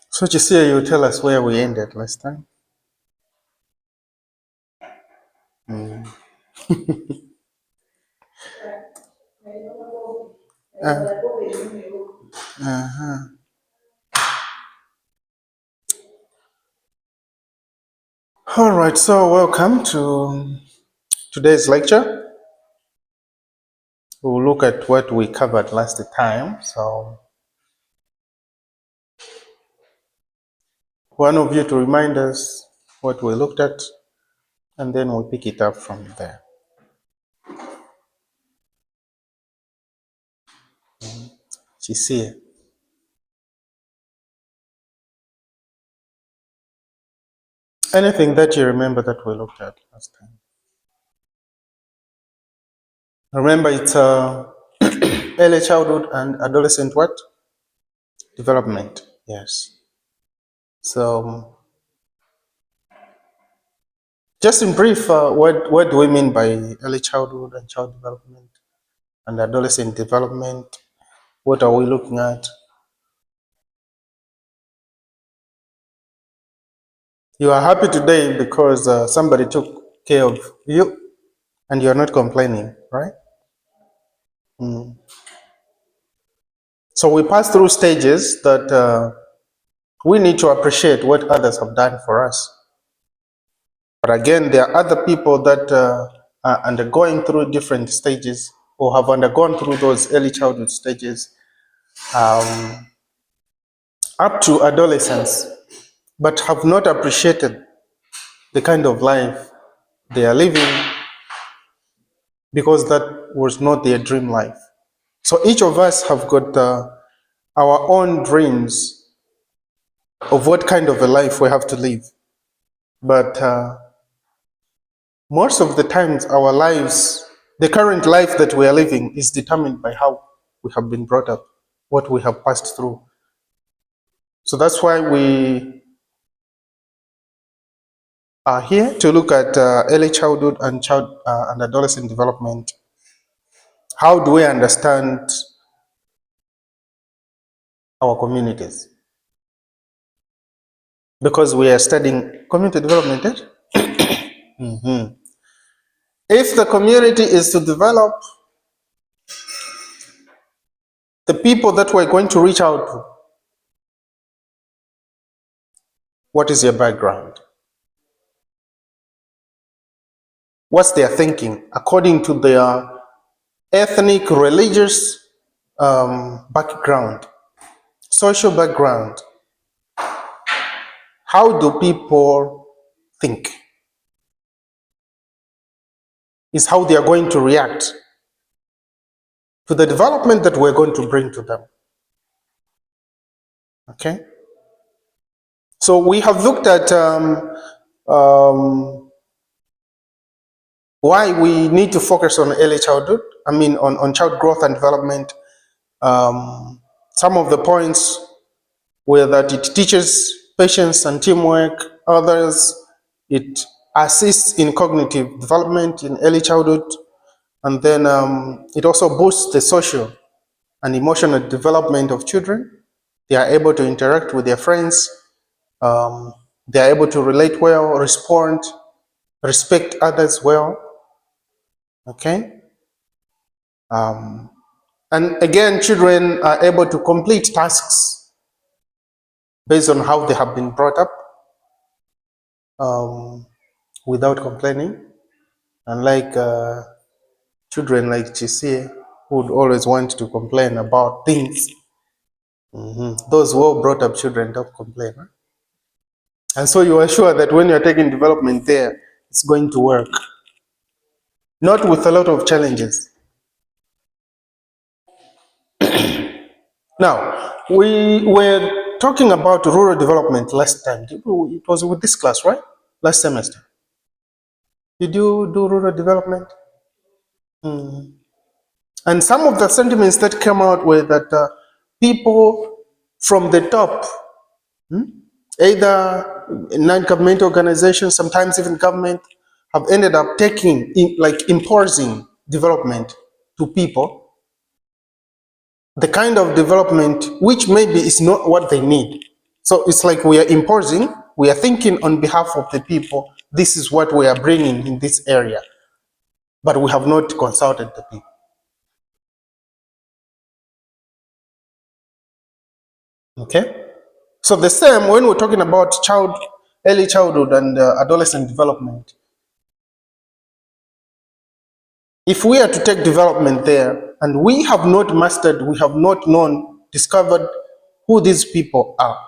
So Chisia, you tell us where we ended last time. All right, so welcome to today's lecture. We'll look at what we covered last time. So one of you to remind us what we looked at, and then we'll pick it up from there. Chisia. Anything that you remember that we looked at last time? Remember, it's early childhood and adolescent what? Development. Yes. So, just in brief, what do we mean by early childhood and child development and adolescent development? What are we looking at? You are happy today because somebody took care of you and you're not complaining, right? Mm. So we pass through stages that we need to appreciate what others have done for us. But again, there are other people that are undergoing through different stages or have undergone through those early childhood stages um, up to adolescence, but have not appreciated the kind of life they are living because that was not their dream life. So each of us have got our own dreams of what kind of a life we have to live. But most of the times, our lives, the current life that we are living, is determined by how we have been brought up, what we have passed through. So that's why we are here to look at early childhood and and adolescent development. How do we understand our communities? Because we are studying community development. Mm-hmm. If the community is to develop, the people that we're going to reach out to, what is their background? What's their thinking according to their ethnic, religious background, social background? How do people think? Is how they are going to react to the development that we're going to bring to them. Okay? So we have looked at why we need to focus on early childhood, on child growth and development. Some of the points were that it teaches patience and teamwork. Others, it assists in cognitive development in early childhood. And then it also boosts the social and emotional development of children. They are able to interact with their friends. They are able to relate well, respond, respect others well. Okay? And again, children are able to complete tasks based on how they have been brought up without complaining. Unlike children like Chisia, who would always want to complain about things. Those well brought up children don't complain. Right? And so you are sure that when you're taking development there, it's going to work. Not with a lot of challenges. Now, we were talking about rural development last time. It was with this class, right? Last semester. Did you do rural development? And some of the sentiments that came out were that people from the top, either non-governmental organizations, sometimes even government, have ended up imposing development to people the kind of development which maybe is not what they need. So it's like we are imposing, we are thinking on behalf of the people, this is what we are bringing in this area, but we have not consulted the people. Okay? So the same when we're talking about early childhood and adolescent development. If we are to take development there and we have not mastered, we have not known, discovered who these people are.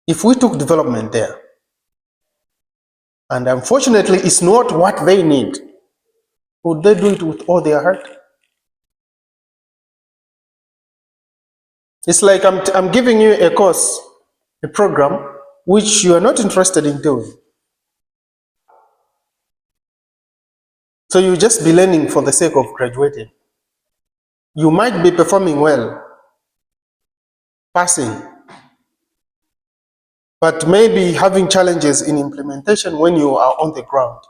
If we took development there, and unfortunately it's not what they need, would they do it with all their heart? It's like I'm giving you a course, a program, which you are not interested in doing. So you just be learning for the sake of graduating. You might be performing well, passing, but maybe having challenges in implementation when you are on the ground,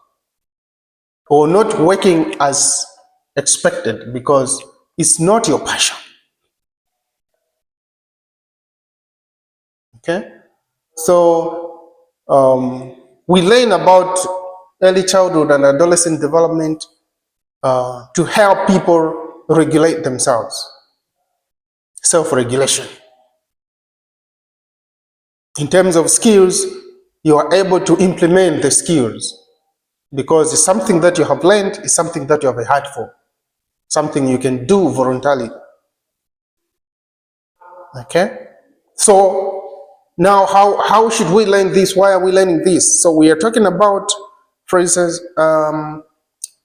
or not working as expected because it's not your passion. Okay? So we learn about early childhood and adolescent development to help people regulate themselves, self-regulation. In terms of skills, you are able to implement the skills because it's something that you have learned, it's something that you have a heart for, something you can do voluntarily. Okay? So now how should we learn this? Why are we learning this? So we are talking about, for instance,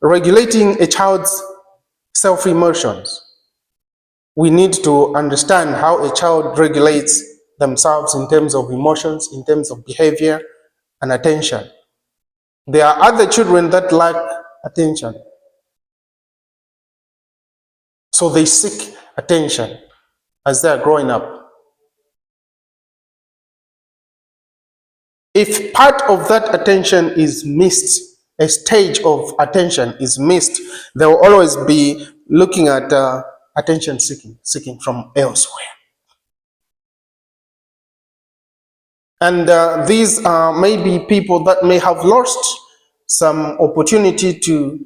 regulating a child's self-emotions. We need to understand how a child regulates themselves in terms of emotions, in terms of behavior and attention. There are other children that lack attention. So they seek attention as they are growing up. If part of that attention is missed, a stage of attention is missed, they will always be looking at attention seeking from elsewhere. And these are maybe people that may have lost some opportunity to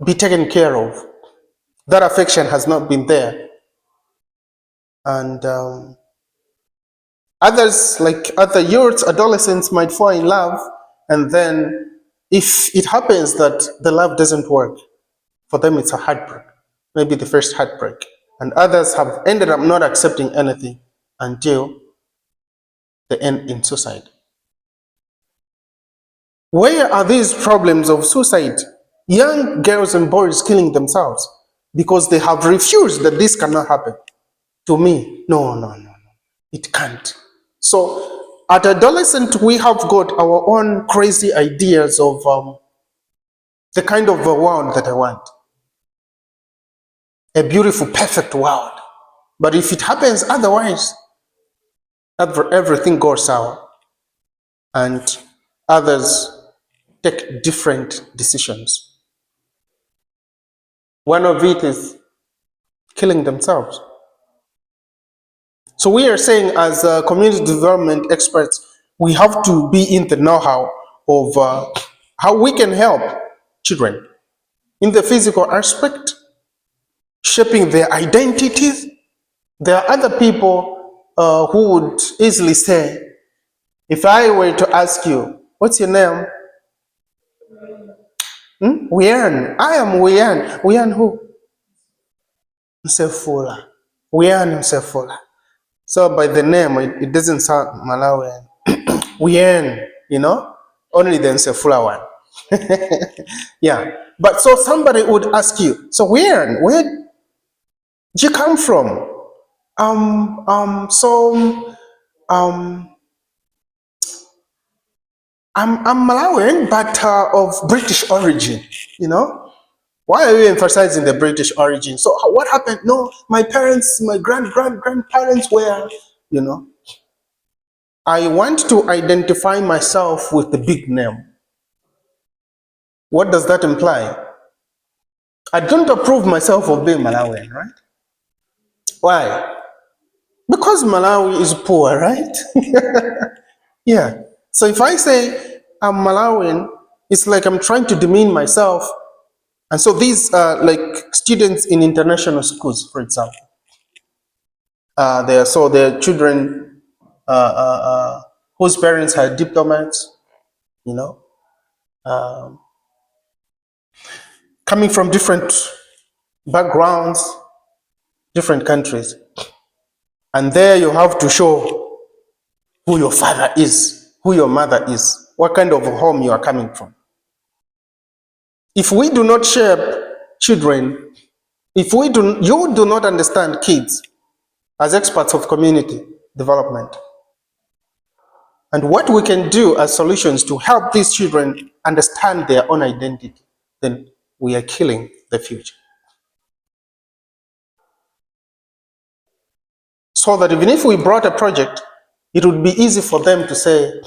be taken care of. That affection has not been there. And others, like other youths, adolescents, might fall in love, and then if it happens that the love doesn't work, for them it's a heartbreak, maybe the first heartbreak. And others have ended up not accepting anything until they end in suicide. Where are these problems of suicide? Young girls and boys killing themselves because they have refused that this cannot happen to me. No, it can't. So at adolescent, we have got our own crazy ideas of the kind of a world that I want. A beautiful, perfect world. But if it happens otherwise, everything goes sour. And others take different decisions. One of it is killing themselves. So we are saying as community development experts, we have to be in the know-how of how we can help children in the physical aspect, shaping their identities. There are other people who would easily say, if I were to ask you, what's your name? Wian. I am Wian. Wian who? Msefula. Wian Msefula. So by the name, it doesn't sound Malawian. Wian, only the Msefula one. Yeah. But so somebody would ask you, so Wian, where did you come from? So I'm Malawian, but of British origin, Why are you emphasizing the British origin? So what happened? No, my parents, my grandparents were, I want to identify myself with the big name. What does that imply? I don't approve myself of being Malawian, right? Why? Because Malawi is poor, right? Yeah. So if I say I'm Malawian, it's like I'm trying to demean myself. And so these are like students in international schools, for example. Their children whose parents are diplomats, you know, um, coming from different backgrounds, different countries. And there you have to show who your father is, who your mother is, what kind of home you are coming from. If we do not shape children, if we do, you do not understand kids as experts of community development, and what we can do as solutions to help these children understand their own identity, then we are killing the future. So that even if we brought a project, it would be easy for them to say,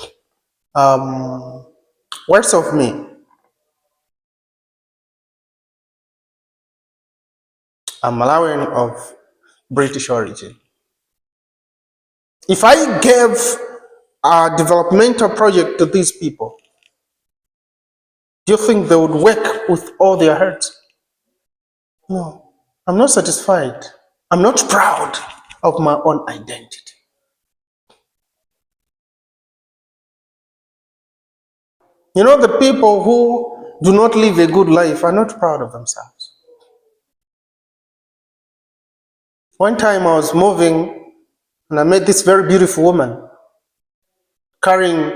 words of me, I'm Malawian of British origin. If I gave a developmental project to these people, do you think they would work with all their hearts? No, I'm not satisfied. I'm not proud of my own identity. You know, the people who do not live a good life are not proud of themselves. One time I was moving and I met this very beautiful woman carrying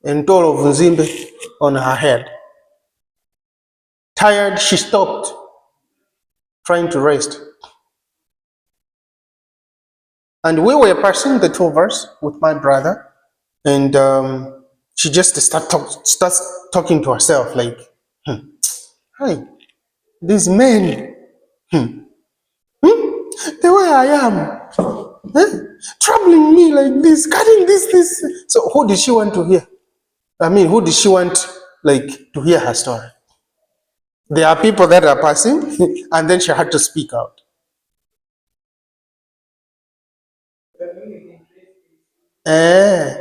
a doll of Nzimbe on her head. Tired, she stopped trying to rest. And we were passing the two of us with my brother, and she just starts talking to herself like, hey, these men, the way I am, troubling me like this, cutting this. So who did she want to hear? I mean, who did she want like to hear her story? There are people that are passing, and then she had to speak out. Eh.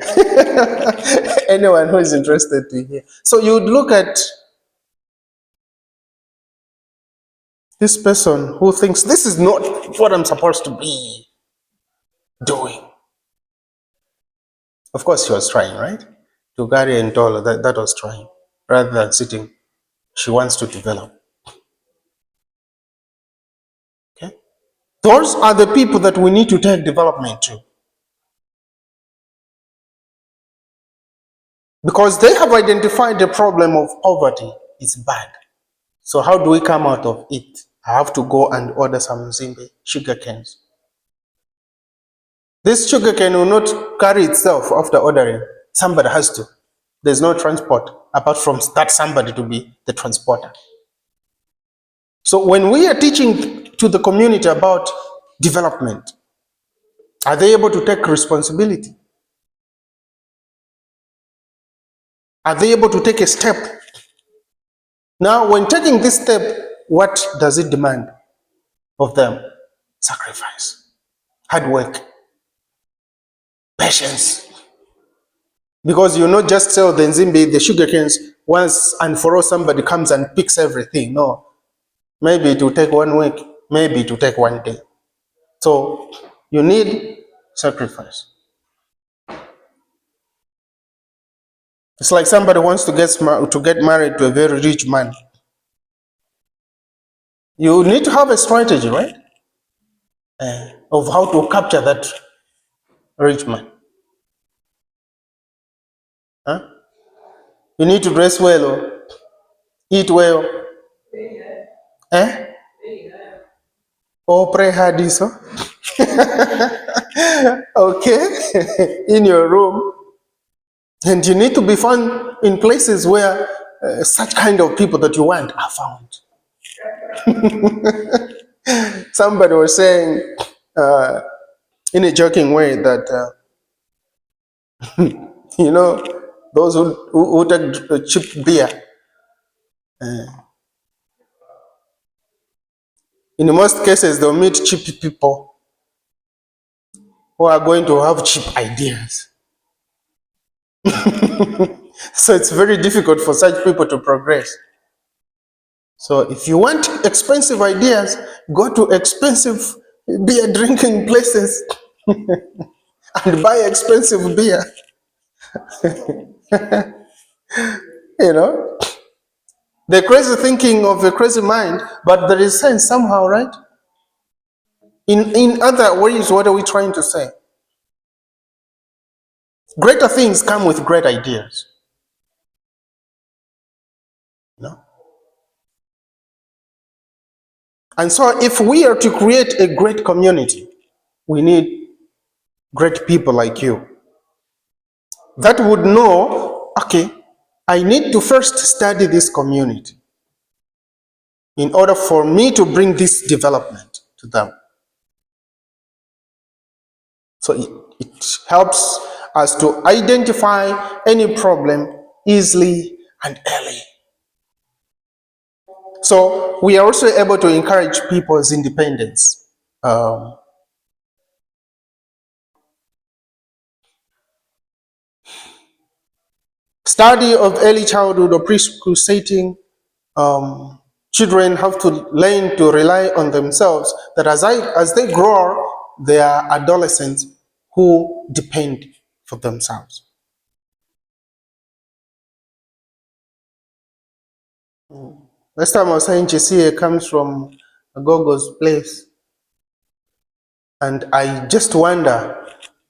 Anyone who is interested to hear. So you would look at this person who thinks this is not what I'm supposed to be doing. Of course, she was trying, right? To carry and all that was trying, rather than sitting. She wants to develop. Okay, those are the people that we need to take development to, because they have identified the problem of poverty. It's bad. So how do we come out of it? I have to go and order some Zimbe sugar canes. This sugar cane will not carry itself after ordering. Somebody has to. There's no transport apart from that somebody to be the transporter. So when we are teaching to the community about development, are they able to take responsibility? Are they able to take a step? Now, when taking this step, what does it demand of them? Sacrifice, hard work, patience. Because you not just sell the Nzimbi, the sugar canes, once and for all somebody comes and picks everything. No, maybe it will take 1 week, maybe it will take 1 day. So you need sacrifice. It's like somebody wants to get married to a very rich man. You need to have a strategy, right? Of how to capture that rich man. Huh? You need to dress well, or eat well, eh? Or pray hard, so. Okay, in your room. And you need to be found in places where such kind of people that you want are found. Somebody was saying in a joking way that, you know, those who take cheap beer, In most cases, they'll meet cheap people who are going to have cheap ideas. So it's very difficult for such people to progress. So if you want expensive ideas, go to expensive beer drinking places and buy expensive beer. You know, the crazy thinking of a crazy mind, but there is sense somehow, right? In other ways, what are we trying to say? Greater things come with great ideas. No? And so if we are to create a great community, we need great people like you that would know, okay, I need to first study this community in order for me to bring this development to them. So it helps us to identify any problem easily and early. So we are also able to encourage people's independence. Study of early childhood or preschool setting, children have to learn to rely on themselves, that as they grow, they are adolescents who depend for themselves. Last time I was saying Chisia comes from Gogo's place, and I just wonder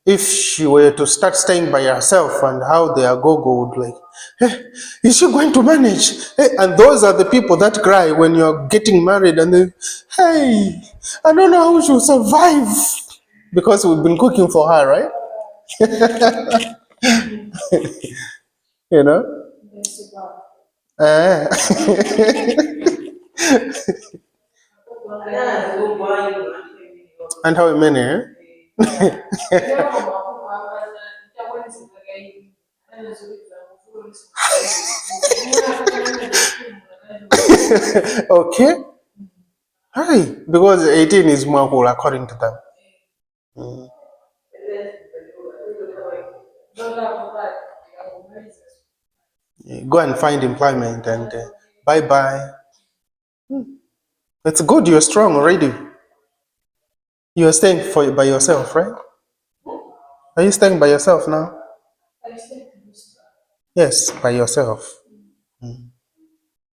if she were to start staying by herself and how the Agogo would like, hey, is she going to manage? Hey, and those are the people that cry when you're getting married and they, hey, I don't know how she'll survive, because we've been cooking for her, right? You know? Ah. And how many? Eh? Okay. Hi, because 18 is more cool according to them. Go and find employment and bye bye. It's good, you're strong already. You're staying by yourself, right? Are you staying by yourself now? Yes, by yourself.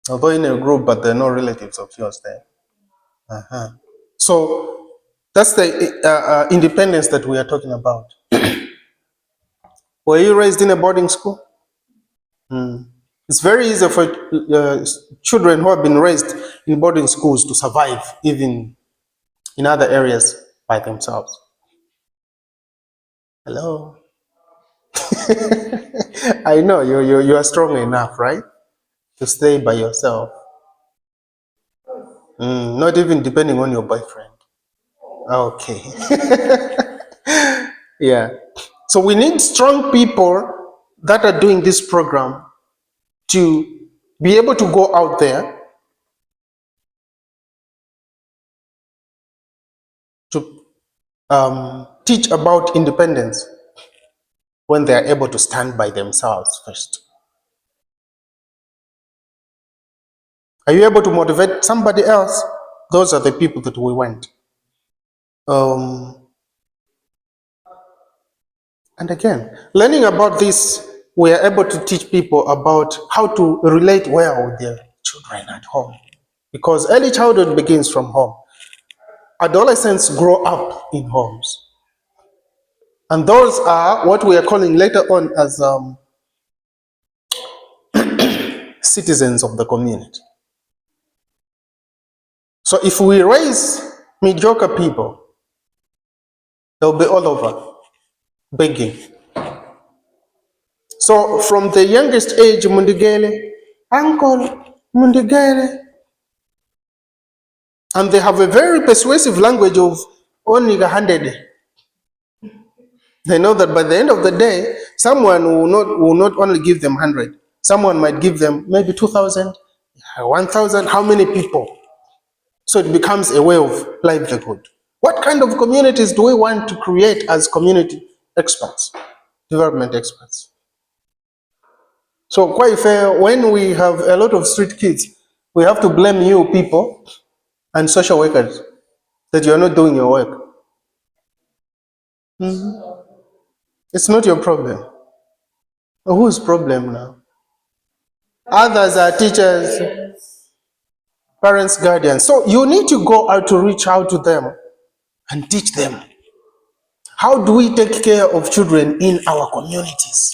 Although in a group, but there are no relatives of yours there. Uh-huh. So that's the independence that we are talking about. Were you raised in a boarding school? It's very easy for children who have been raised in boarding schools to survive even in other areas by themselves. Hello. I know you are strong enough, right, to stay by yourself. Not even depending on your boyfriend. Okay. Yeah. So we need strong people that are doing this program to be able to go out there to teach about independence when they are able to stand by themselves first. Are you able to motivate somebody else? Those are the people that we want. And again, learning about this, we are able to teach people about how to relate well with their children at home. Because early childhood begins from home. Adolescents grow up in homes. And those are what we are calling later on as citizens of the community. So if we raise mediocre people, they'll be all over begging. So from the youngest age, Mundigele, Uncle Mundigele, and they have a very persuasive language of only 100. They know that by the end of the day, someone will not only give them 100. Someone might give them maybe 2,000, 1,000. How many people? So it becomes a way of livelihood. What kind of communities do we want to create as community experts, development experts? So quite fair, when we have a lot of street kids, we have to blame you people and social workers that you're not doing your work. It's not your problem. Whose problem now? Others are teachers, parents, guardians. So you need to go out to reach out to them and teach them. How do we take care of children in our communities?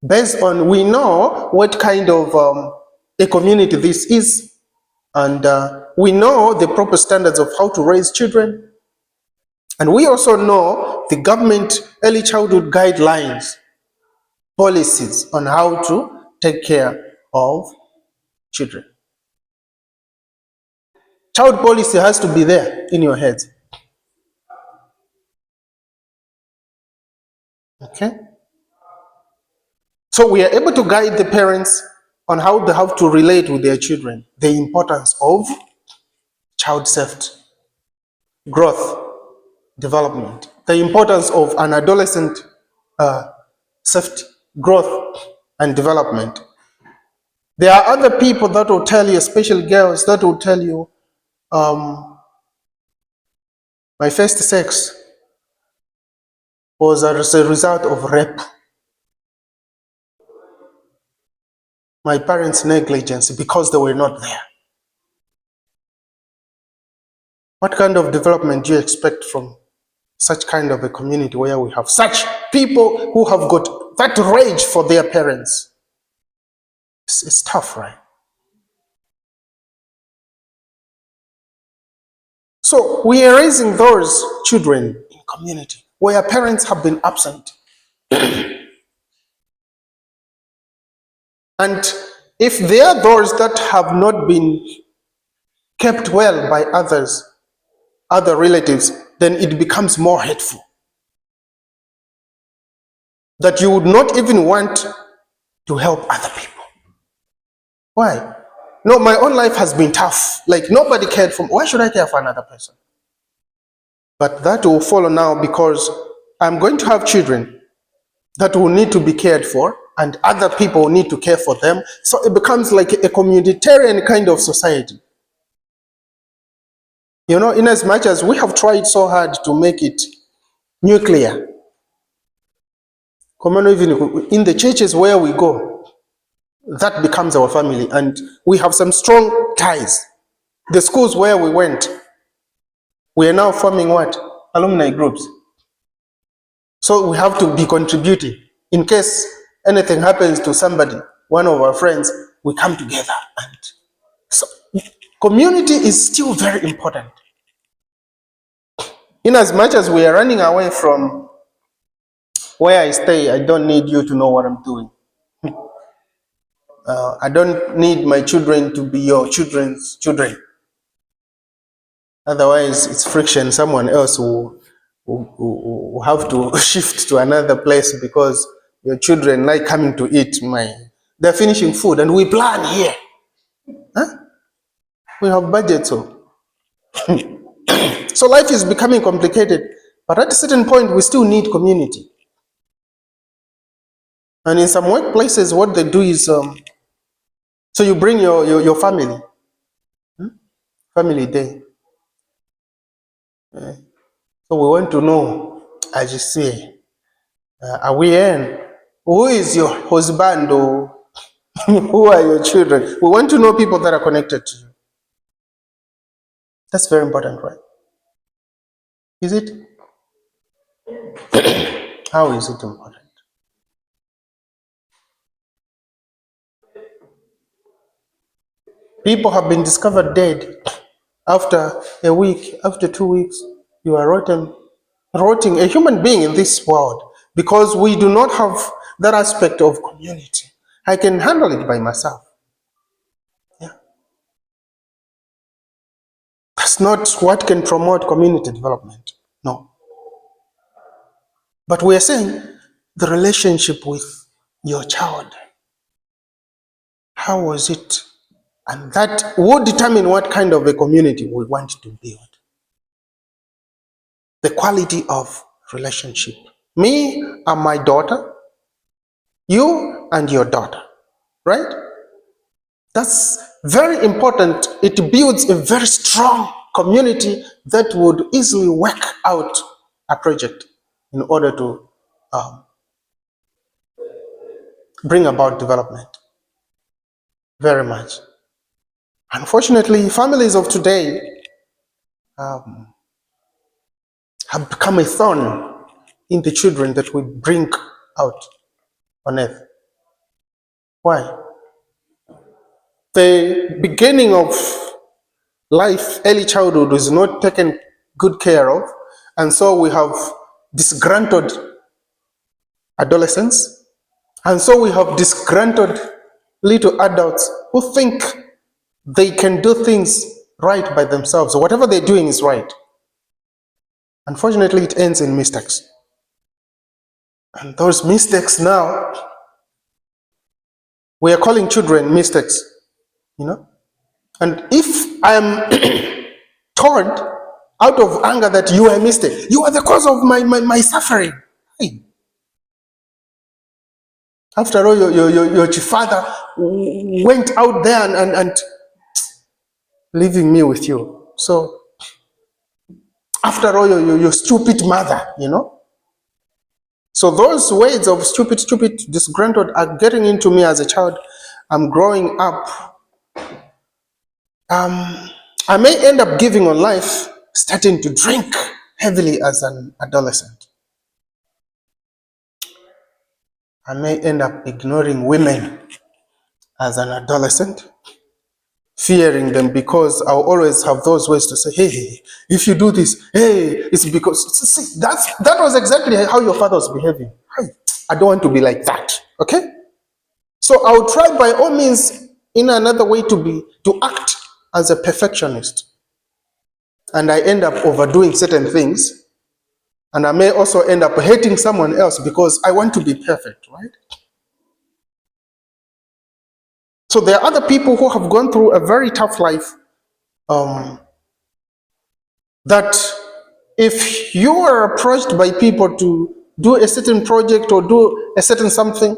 Based on, we know what kind of a community this is, and we know the proper standards of how to raise children, and we also know the government early childhood guidelines, policies on how to take care of children. Child policy has to be there in your head. Okay? So we are able to guide the parents on how they have to relate with their children, the importance of child safety, growth, development, the importance of an adolescent safety, growth, and development. There are other people that will tell you, especially girls, that will tell you, my first sex was as a result of rape. My parents' negligence because they were not there. What kind of development do you expect from such kind of a community where we have such people who have got that rage for their parents? It's tough, right? So we are raising those children in community where parents have been absent. And if there are those that have not been kept well by others, other relatives, then it becomes more hateful. That you would not even want to help other people. Why? No, my own life has been tough. Like nobody cared for me. Why should I care for another person? But that will follow now because I'm going to have children that will need to be cared for and other people need to care for them. So it becomes like a communitarian kind of society. You know, in as much as we have tried so hard to make it nuclear, even in the churches where we go, that becomes our family and we have some strong ties. The schools where we went, we are now forming what? Alumni groups. So we have to be contributing. In case anything happens to somebody, one of our friends, we come together. And so community is still very important. In as much as we are running away from where I stay, I don't need you to know what I'm doing. I don't need my children to be your children's children. Otherwise, it's friction. Someone else will have to shift to another place because your children like coming to eat. They're finishing food and we plan here. Huh? We have budget, so life is becoming complicated. But at a certain point, we still need community. And in some workplaces, what they do is, so you bring your family, family day. So we want to know, as you say, are we in? Who is your husband or who are your children? We want to know people that are connected to you. That's very important, right? Is it? How is it important? People have been discovered dead after a week, after 2 weeks. You are rotting a human being in this world because we do not have that aspect of community. I can handle it by myself. Yeah. That's not what can promote community development. No. But we are saying the relationship with your child. How was it And that will determine what kind of a community we want to build. The quality of relationship. Me and my daughter, you and your daughter, right? That's very important. It builds a very strong community that would easily work out a project in order to bring about development. Very much. Unfortunately, families of today have become a thorn in the children that we bring out on earth. Why? The beginning of life, early childhood, is not taken good care of, and so we have disgruntled adolescents, and so we have disgruntled little adults who think they can do things right by themselves. Whatever they're doing is right. Unfortunately, it ends in mistakes. And those mistakes now, we are calling children mistakes, you know? And if I am told out of anger that you are a mistake, you are the cause of my suffering. Hey. After all, your father went out there and leaving me with you. So, after all, your stupid mother, you know? So those words of stupid, disgruntled are getting into me as a child. I'm growing up. I may end up giving on life, starting to drink heavily as an adolescent. I may end up ignoring women as an adolescent, fearing them because I'll always have those ways to say, hey, if you do this, hey, it's because, see, that was exactly how your father was behaving. Hey, I don't want to be like that, okay? So I'll try by all means in another way to act as a perfectionist. And I end up overdoing certain things. And I may also end up hating someone else because I want to be perfect, right? So there are other people who have gone through a very tough life that if you are approached by people to do a certain project or do a certain something,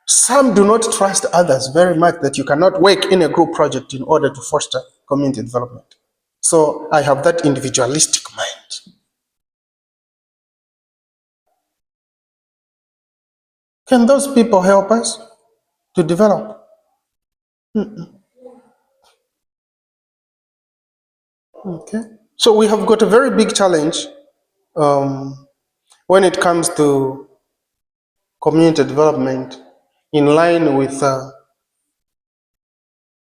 some do not trust others very much that you cannot work in a group project in order to foster community development. So I have that individualistic mind. Can those people help us to develop? Okay. So we have got a very big challenge when it comes to community development in line with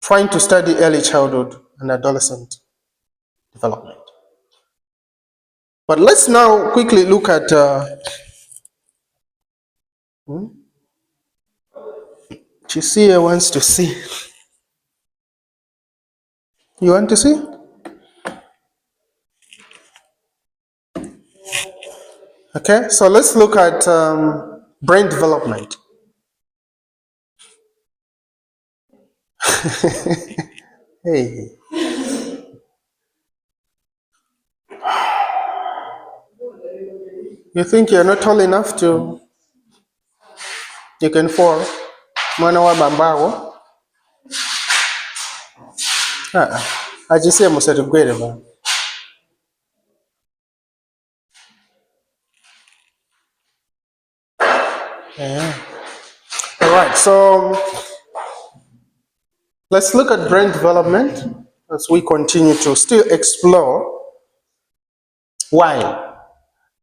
trying to study early childhood and adolescent development. But let's now quickly look at Chisia wants to see. You want to see? Okay, so let's look at brain development. Hey, you think you're not tall enough to, you can fall? Mwana wa bambago? Ajise muserugwere ba. Yeah. All right, so let's look at brain development as we continue to still explore why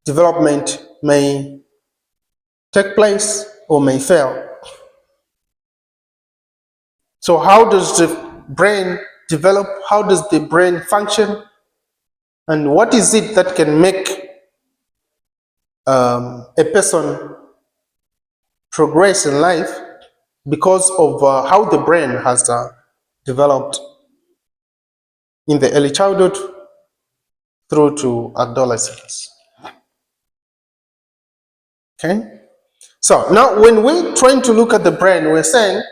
development may take place or may fail. So how does the brain develop? How does the brain function? And what is it that can make a person progress in life because of how the brain has developed in the early childhood through to adolescence? Okay? So now when we're trying to look at the brain, we're saying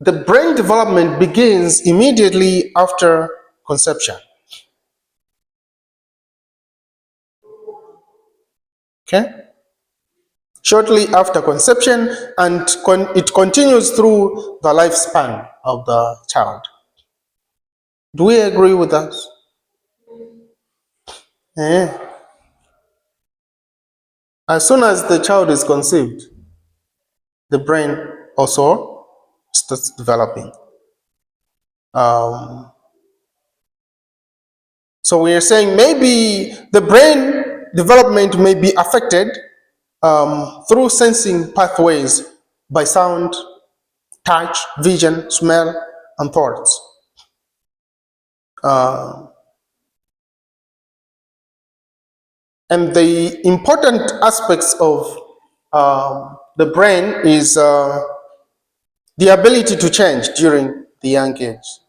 the brain development begins immediately after conception. Okay? Shortly after conception, and it continues through the lifespan of the child. Do we agree with that? Eh. As soon as the child is conceived, the brain also starts developing. Um, so we are saying maybe the brain development may be affected through sensing pathways by sound, touch, vision, smell, and thoughts. Uh, and the important aspects of the brain is the ability to change during the young age.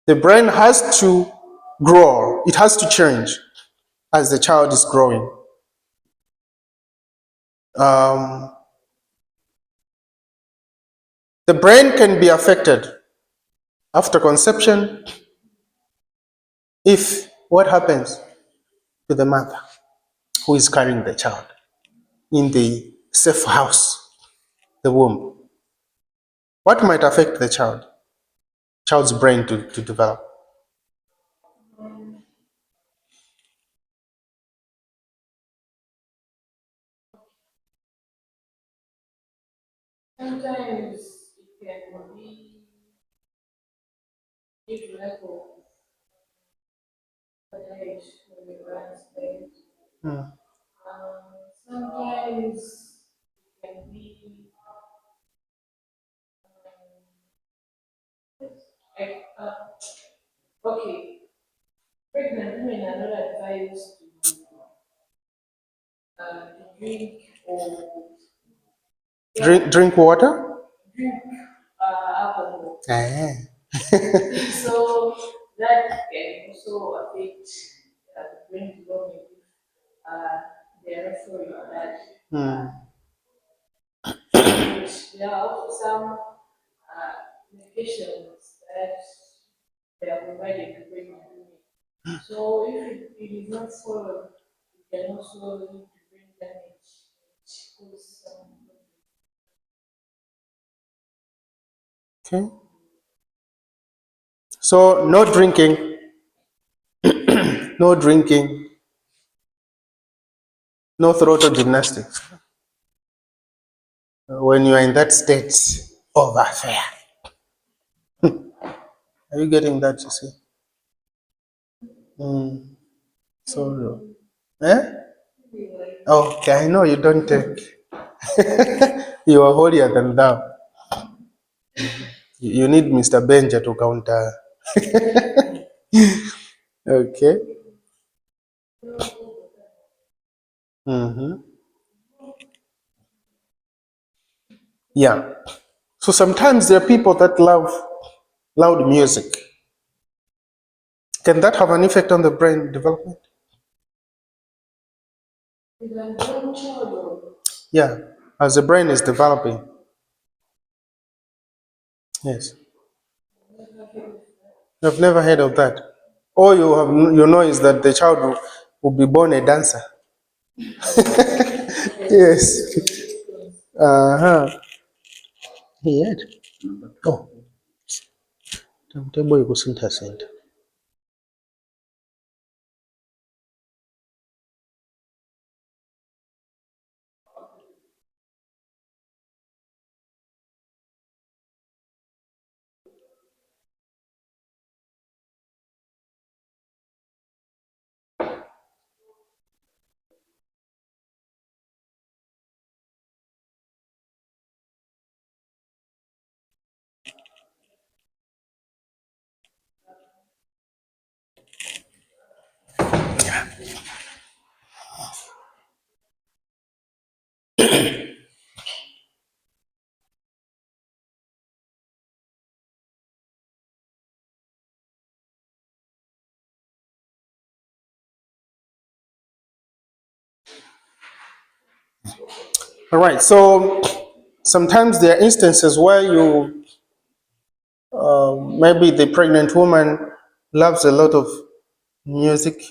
The brain has to grow, it has to change as the child is growing. Um, the brain can be affected after conception if what happens to the mother who is carrying the child in the safe house, the womb. What might affect the child's brain to develop? Mm. Drink water? Ah. Mm. Okay. So no drinking, no throttle gymnastics. When you are in that state of affair. Are you getting that, you see? Mm. So, eh? Okay, I know you don't take. You are holier than thou. You need Mr. Benja to counter. Okay. Mm-hmm. Yeah. So sometimes there are people that love loud music. Can that have an effect on the brain development? Yeah, as the brain is developing. Yes. I've never heard of that. All you know is that the child will be born a dancer. Yes. Uh-huh. Yes. Oh, timetable ikusinta sente. All right. So Sometimes there are instances where maybe the pregnant woman loves a lot of music.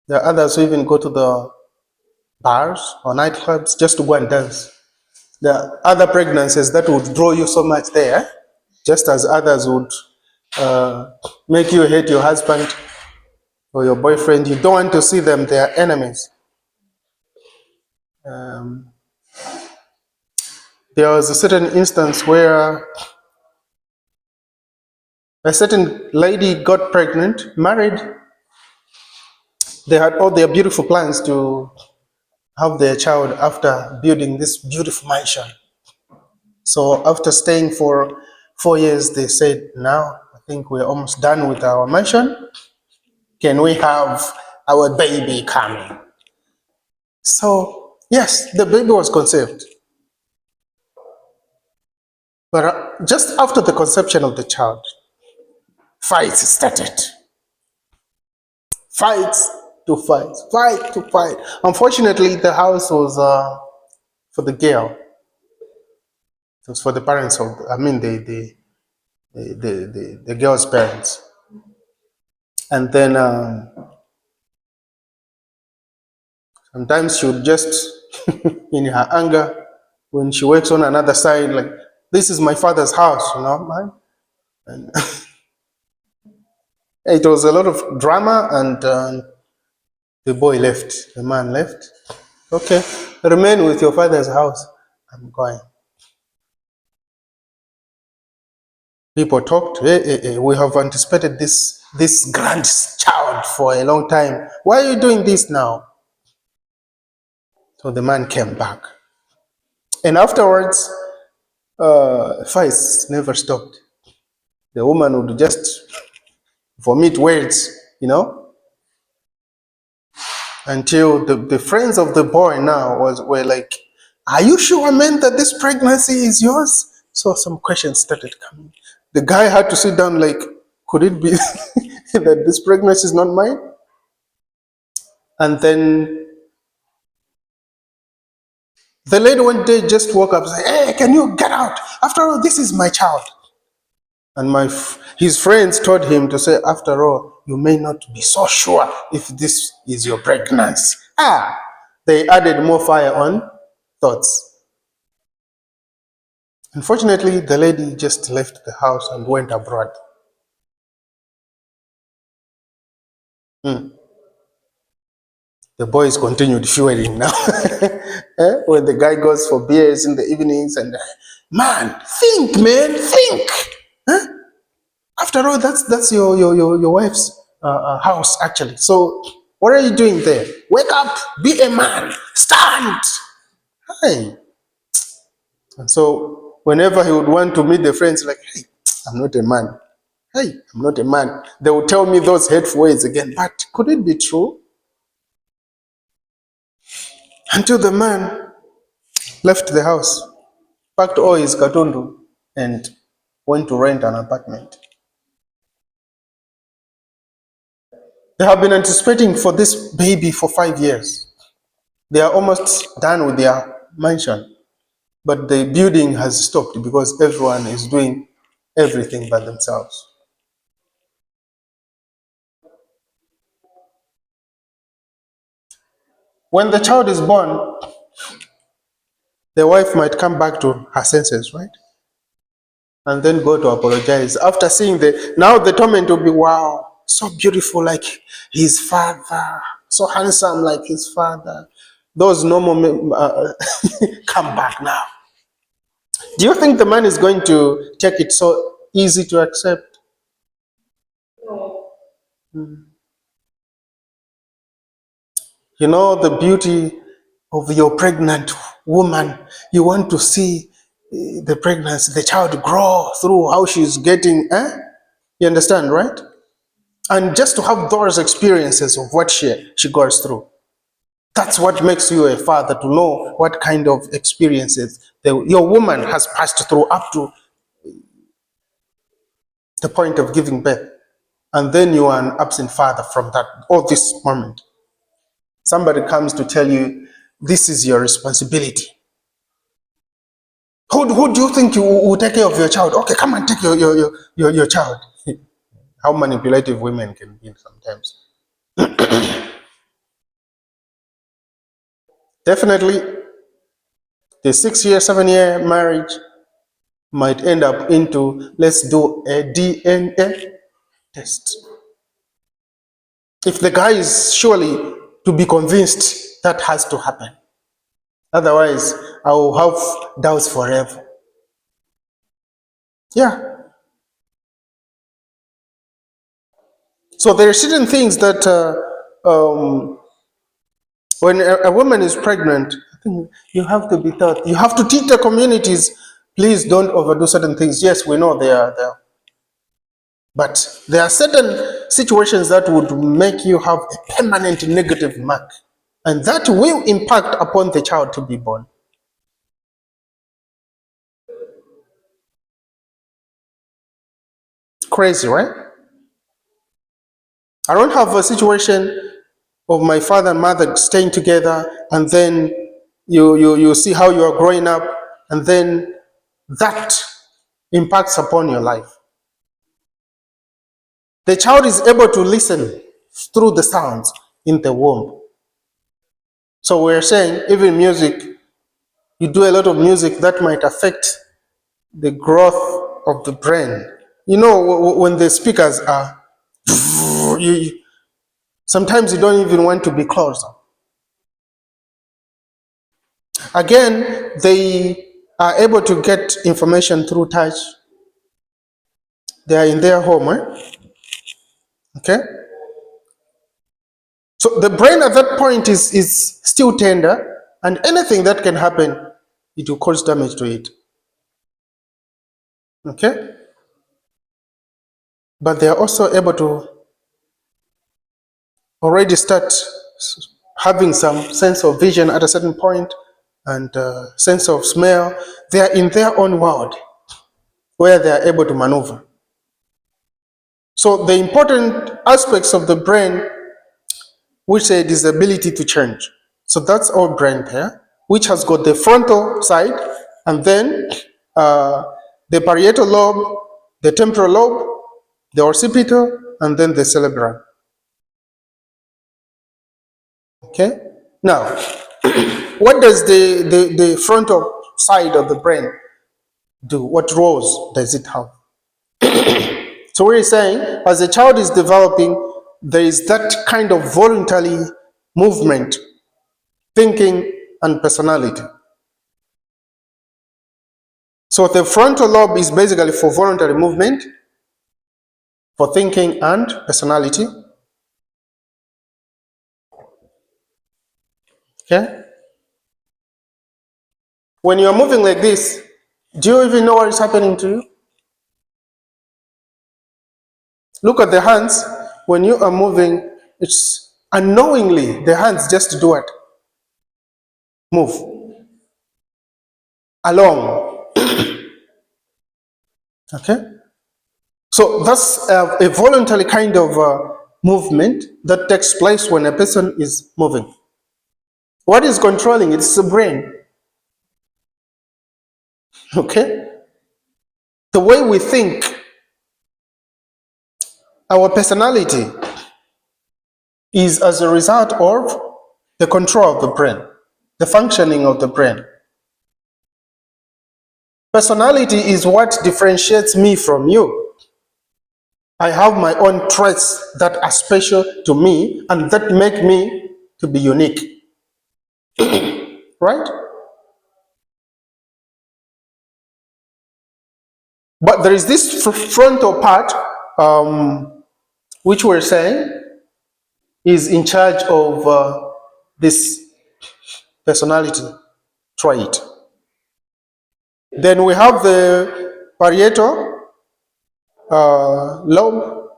There are others who even go to the bars or nightclubs just to go and dance. There are other pregnancies that would draw you so much there, just as others would uh, make you hate your husband or your boyfriend. You don't want to see them, they are enemies. Um, there was a certain instance where a certain lady got pregnant, married. They had all their beautiful plans to have their child after building this beautiful mansion. So after staying for 4 years, they said, now I think we're almost done with our mansion. Can we have our baby coming? So yes, the baby was conceived. But just after the conception of the child, fights started. Fights to fight, fight to fight. Unfortunately, the house was for the girl. It was for the parents of, I mean, the girl's parents. And then sometimes she would just, in her anger, when she works on another side, like, this is my father's house, you know, man. And it was a lot of drama, and the boy left, the man left. Okay, remain with your father's house. I'm going. People talked, hey, we have anticipated this grandchild for a long time. Why are you doing this now? So the man came back. And afterwards, fights never stopped. The woman would just vomit words, you know, until the friends of the boy now were like, are you sure, man, that this pregnancy is yours? So some questions started coming. The guy had to sit down like, could it be that this pregnancy is not mine? And then the lady one day just woke up and said, hey, can you get out? After all, this is my child. And his friends told him to say, after all, you may not be so sure if this is your pregnancy. They added more fire on thoughts. Unfortunately, the lady just left the house and went abroad. The boys continued fueling now. When the guy goes for beers in the evenings and, man, think, man, think. Huh? After all, that's your wife's house, actually. So what are you doing there? Wake up, be a man, stand. Hey. And so whenever he would want to meet the friends, like, hey, I'm not a man. Hey, I'm not a man. They would tell me those hateful words again. But could it be true? Until the man left the house, packed all his katundu, and went to rent an apartment. They have been anticipating for this baby for 5 years. They are almost done with their mansion, but the building has stopped because everyone is doing everything by themselves. When the child is born, the wife might come back to her senses, right? And then go to apologize. After seeing now the torment will be, wow, so beautiful like his father, so handsome like his father. Those normal come back now. Do you think the man is going to take it so easy to accept? You know the beauty of your pregnant woman. You want to see the pregnancy, the child grow through how she's getting, You understand, right? And just to have those experiences of what she goes through. That's what makes you a father, to know what kind of experiences your woman has passed through up to the point of giving birth. And then you are an absent father from that, or this moment. Somebody comes to tell you, this is your responsibility. Who do you think you will take care of your child? Okay, come and take your child. How manipulative women can be sometimes. Definitely, the 6 year, 7 year marriage might end up into let's do a DNA test. If the guy is surely to be convinced that has to happen. Otherwise, I will have doubts forever. Yeah. So there are certain things that when a woman is pregnant, I think you have to be taught. You have to teach the communities, please don't overdo certain things. Yes, we know they are there. But there are certain situations that would make you have a permanent negative mark. And that will impact upon the child to be born. Crazy, right? I don't have a situation of my father and mother staying together, and then you see how you are growing up, and then that impacts upon your life. The child is able to listen through the sounds in the womb. So we're saying even music, you do a lot of music that might affect the growth of the brain. You know, when the speakers are, you, sometimes you don't even want to be closer. Again, they are able to get information through touch. They are in their home, okay? So the brain at that point is still tender, and anything that can happen, it will cause damage to it, okay? But they are also able to already start having some sense of vision at a certain point and sense of smell. They are in their own world where they are able to maneuver. So the important aspects of the brain, which said is the ability to change. So that's our brain pair, which has got the frontal side, and then the parietal lobe, the temporal lobe, the occipital, and then the cerebral. Okay? Now, what does the frontal side of the brain do? What roles does it have? So we're saying, as a child is developing, there is that kind of voluntary movement, thinking, and personality. So the frontal lobe is basically for voluntary movement, for thinking and personality. Okay? When you are moving like this, do you even know what is happening to you? Look at the hands. When you are moving, it's unknowingly the hands just do what? Move along. Okay? So that's a voluntary kind of movement that takes place when a person is moving. What is controlling it? It's the brain. Okay? The way we think, our personality is as a result of the control of the brain, the functioning of the brain. Personality is what differentiates me from you. I have my own traits that are special to me and that make me to be unique. Right? But there is this frontal part, which we're saying is in charge of this personality trait. Then we have the parietal lobe,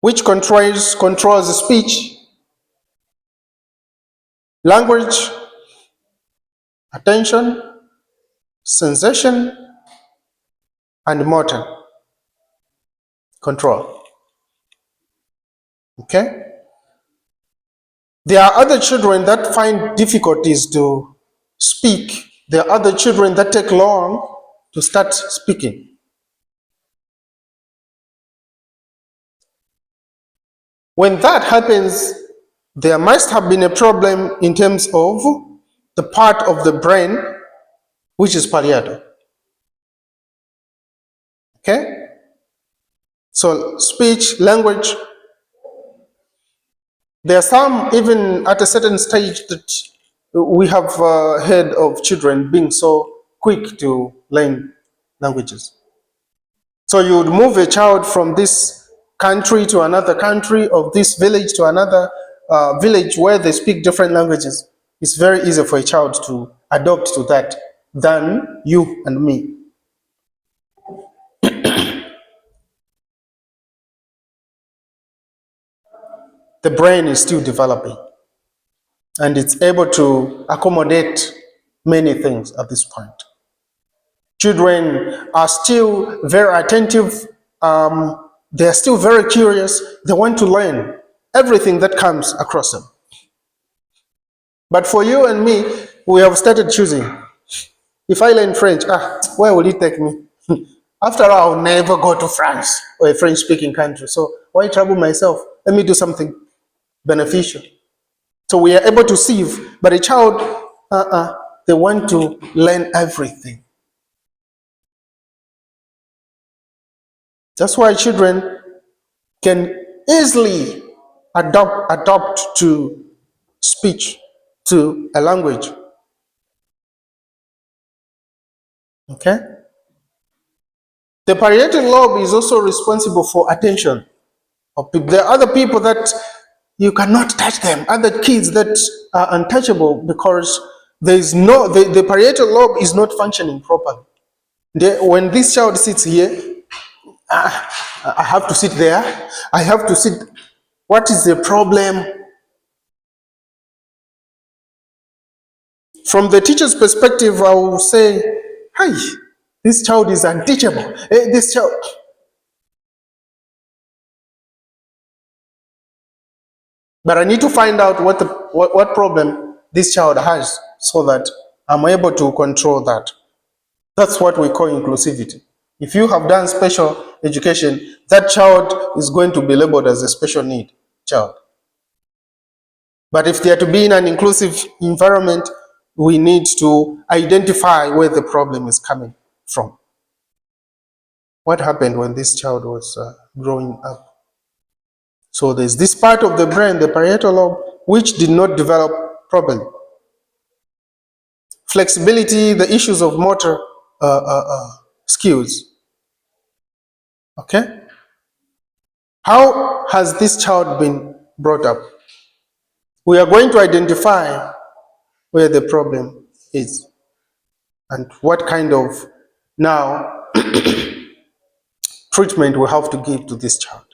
which controls speech, language, attention, sensation, and motor control. Okay? There are other children that find difficulties to speak There are other children that take long to start speaking. When that happens, there must have been a problem in terms of the part of the brain which is parietal. Okay? So speech, language, there are some even at a certain stage that we have heard of children being so quick to learn languages. So you would move a child from this country to another country, or this village to another village where they speak different languages. It's very easy for a child to adopt to that than you and me. The brain is still developing and it's able to accommodate many things at this point. Children are still very attentive. They're still very curious. They want to learn everything that comes across them. But for you and me, we have started choosing. If I learn French, where will it take me? After all, I'll never go to France or a French-speaking country. So why trouble myself? Let me do something beneficial. So we are able to sieve, but a child, they want to learn everything. That's why children can easily adopt to speech, to a language. Okay? The parietal lobe is also responsible for attention. There are other people that you cannot touch them, other kids that are untouchable because the parietal lobe is not functioning properly. When this child sits here, I have to sit there, I have to sit. What is the problem? From the teacher's perspective, I will say, hi, this child is unteachable. This child. But I need to find out what problem this child has so that I'm able to control that. That's what we call inclusivity. If you have done special education, that child is going to be labeled as a special need child. But if they are to be in an inclusive environment, we need to identify where the problem is coming from. What happened when this child was growing up? So there's this part of the brain, the parietal lobe, which did not develop properly. Flexibility, the issues of motor skills. Okay? How has this child been brought up? We are going to identify where the problem is and what kind of now treatment we have to give to this child.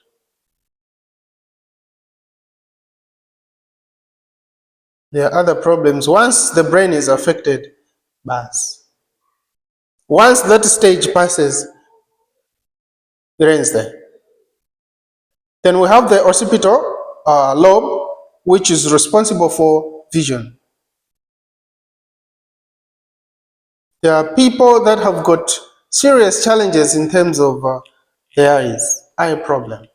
There are other problems. Once the brain is affected, once that stage passes, it ends there. Then we have the occipital lobe, which is responsible for vision. There are people that have got serious challenges in terms of their eyes, eye problem.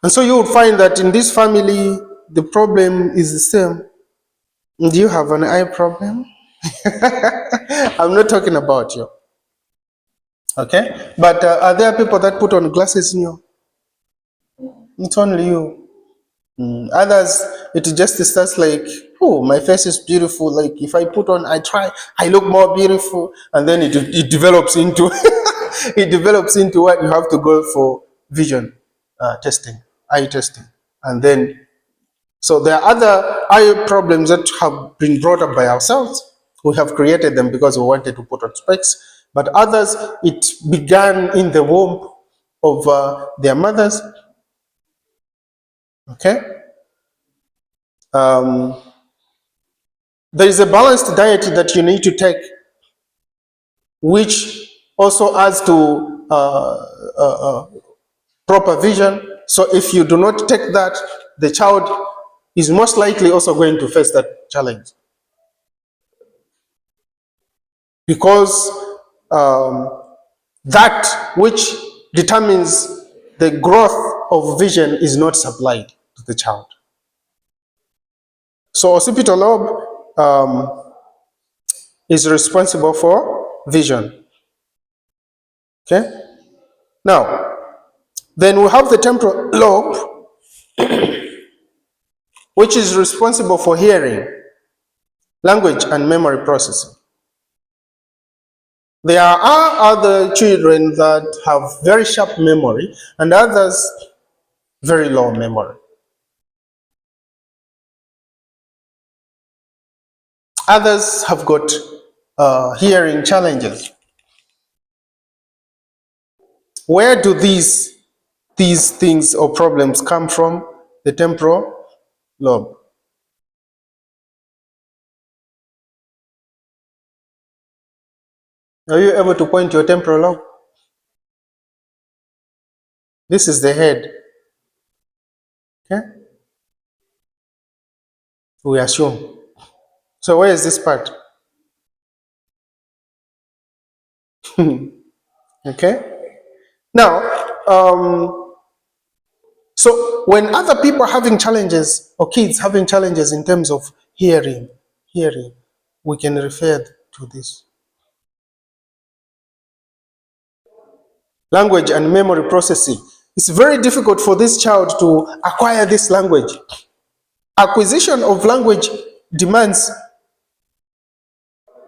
And so you would find that in this family, the problem is the same. Do you have an eye problem? I'm not talking about you. Okay? But are there people that put on glasses in you? It's only you. Others, it just starts like, oh, my face is beautiful. Like if I put on, I look more beautiful. And then it develops into, it develops into what you have to go for vision testing, eye testing. And then, so there are other eye problems that have been brought up by ourselves. We have created them because we wanted to put on specs. But others, it began in the womb of their mothers. Okay? There is a balanced diet that you need to take, which also adds to proper vision. So if you do not take that, the child is most likely also going to face that challenge. because um, that which determines the growth of vision is not supplied to the child. So occipital lobe is responsible for vision. Okay. Now, then we have the temporal lobe, which is responsible for hearing, language, and memory processing. There are other children that have very sharp memory and others very low memory. Others have got hearing challenges. Where do these things or problems come from? The temporal lobe. Are you able to point your temporal lobe? This is the head. Okay? We assume. So where is this part? Okay? Now, so when other people are having challenges, or kids having challenges in terms of hearing, we can refer to this. Language and memory processing. It's very difficult for this child to acquire this language. Acquisition of language demands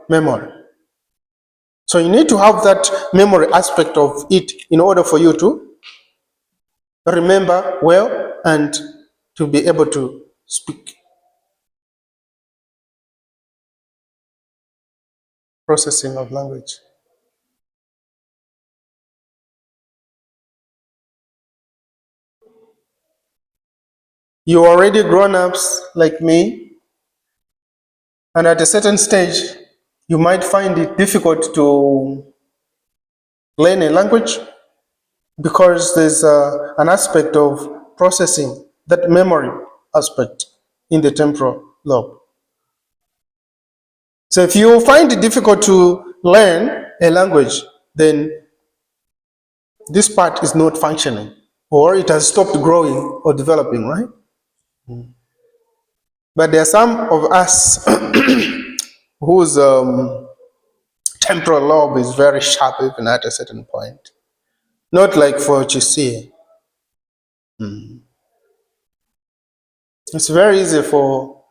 memory. So you need to have that memory aspect of it in order for you to remember well and to be able to speak. Processing of language. You already grown-ups like me, and at a certain stage, you might find it difficult to learn a language because there's an aspect of processing, that memory aspect in the temporal lobe. So if you find it difficult to learn a language, then this part is not functioning, or it has stopped growing or developing, right? But there are some of us whose temporal lobe is very sharp even at a certain point. Not like for Chisia. It's very easy for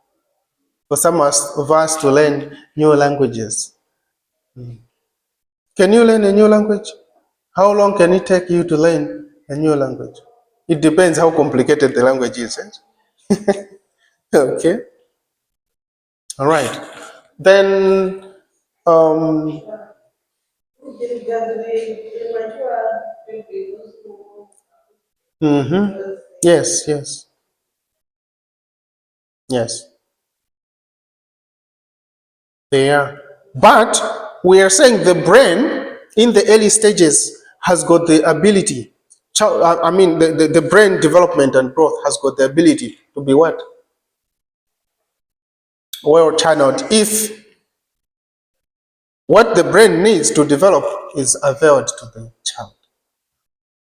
some of us to learn new languages. Can you learn a new language? How long can it take you to learn a new language? It depends how complicated the language is. Eh? Okay. All right. Then, um, yes, yes, they are. But we are saying the brain in the early stages has got the ability. I mean, the brain development and growth has got the ability to be what? Well channeled if what the brain needs to develop is availed to the child.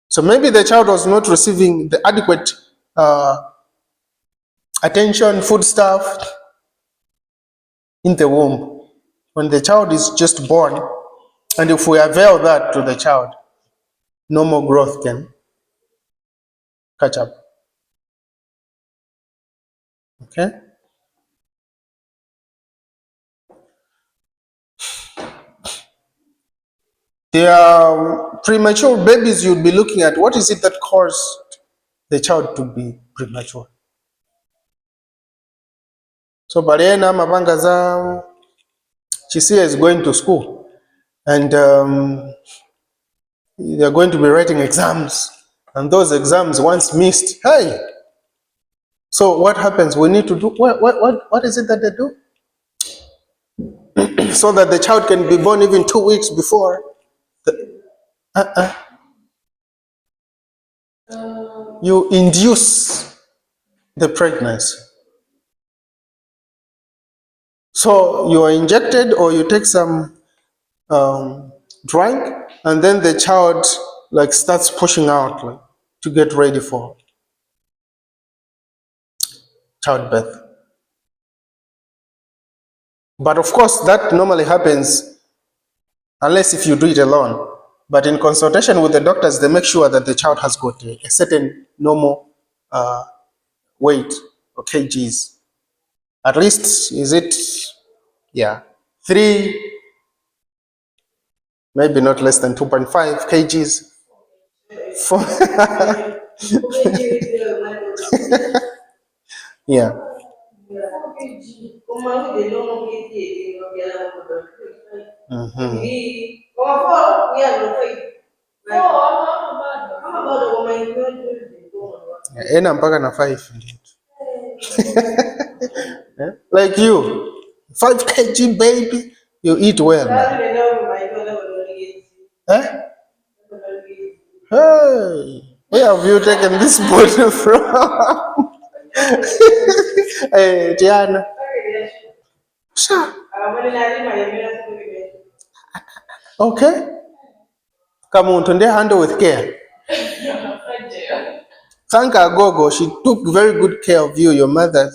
So maybe the child was not receiving the adequate attention, food stuff in the womb. When the child is just born, and if we avail that to the child, normal growth can catch up. Okay? There are premature babies you'll be looking at. What is it that caused the child to be premature? So Bariena Mabangaza Chisia is going to school, and they're going to be writing exams, and those exams once missed, hey. So what happens? We need to do what is it that they do? So that the child can be born even 2 weeks before you induce the pregnancy. So you are injected or you take some um, drying, and then the child like starts pushing out like, to get ready for childbirth. But of course, that normally happens unless if you do it alone. But in consultation with the doctors, they make sure that the child has got a certain normal uh, weight or kgs. At least, is it, yeah, 3, maybe not less than 2.5 kgs. For yeah. Ena mpaka na 5. Like you, 5 kg baby, you eat well. Eh? Hey, where have you taken this bottle from? Hey, Diana. Sure. Okay. Come on, today handle with care. Thank our Gogo, she took very good care of you, your mother,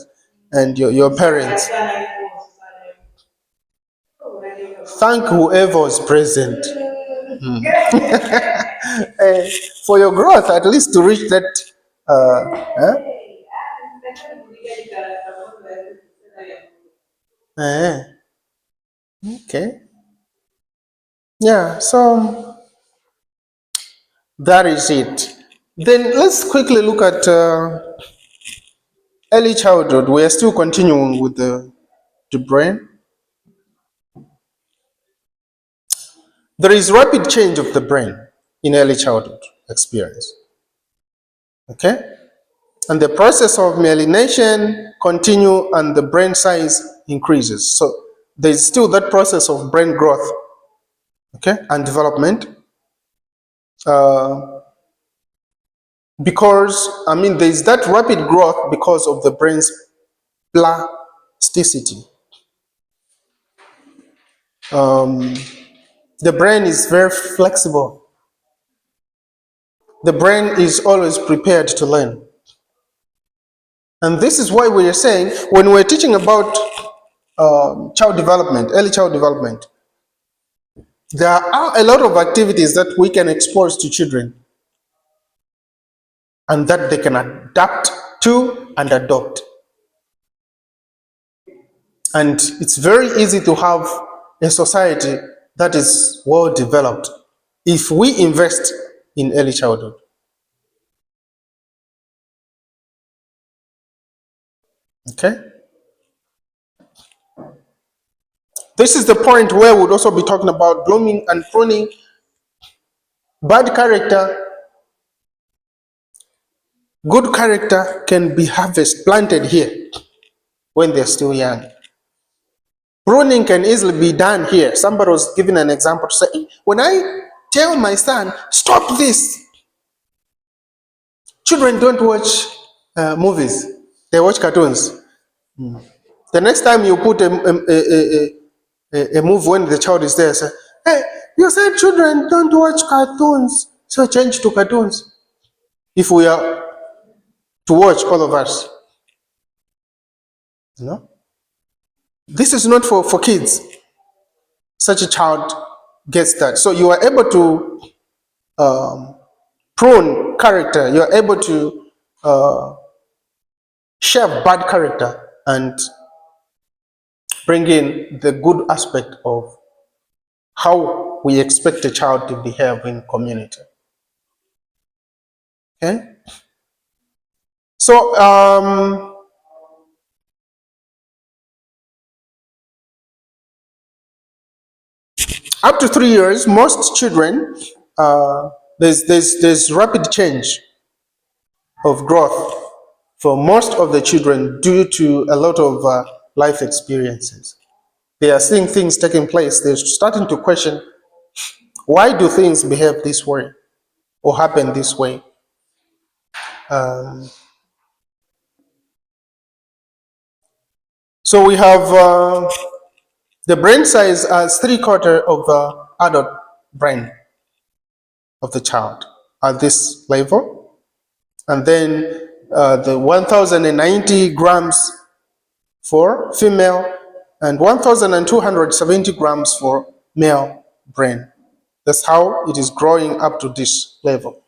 and your parents. Thank whoever was present. Eh, for your growth, at least to reach that. Huh? Okay. Yeah, so that is it. Then let's quickly look at early childhood. We are still continuing with the brain. There is rapid change of the brain in early childhood experience. Okay? And the process of myelination continue and the brain size increases. So there's still that process of brain growth, okay, and development. Because, I mean, there's that rapid growth because of the brain's plasticity. The brain is very flexible. The brain is always prepared to learn. And this is why we are saying, when we're teaching about child development, early child development, there are a lot of activities that we can expose to children and that they can adapt to and adopt. And it's very easy to have a society that is well developed if we invest in early childhood. Okay? This is the point where we'll also be talking about blooming and pruning. Bad character, good character can be planted here when they're still young. Pruning can easily be done here. Somebody was giving an example to say, when I tell my son, stop this, children don't watch movies, they watch cartoons. The next time you put a move when the child is there, say, hey, you said children don't watch cartoons, so change to cartoons. If we are to watch, all of us, you know, this is not for kids. Such a child gets that. So you are able to prune character, you are able to shape bad character and bring in the good aspect of how we expect a child to behave in community. Okay? So, up to 3 years, most children, there's rapid change of growth for most of the children due to a lot of life experiences. They are seeing things taking place. They're starting to question, why do things behave this way or happen this way? So we have the brain size as 3/4 of adult brain of the child at this level. And then the 1090 grams for female and 1270 grams for male brain. That's how it is growing up to this level.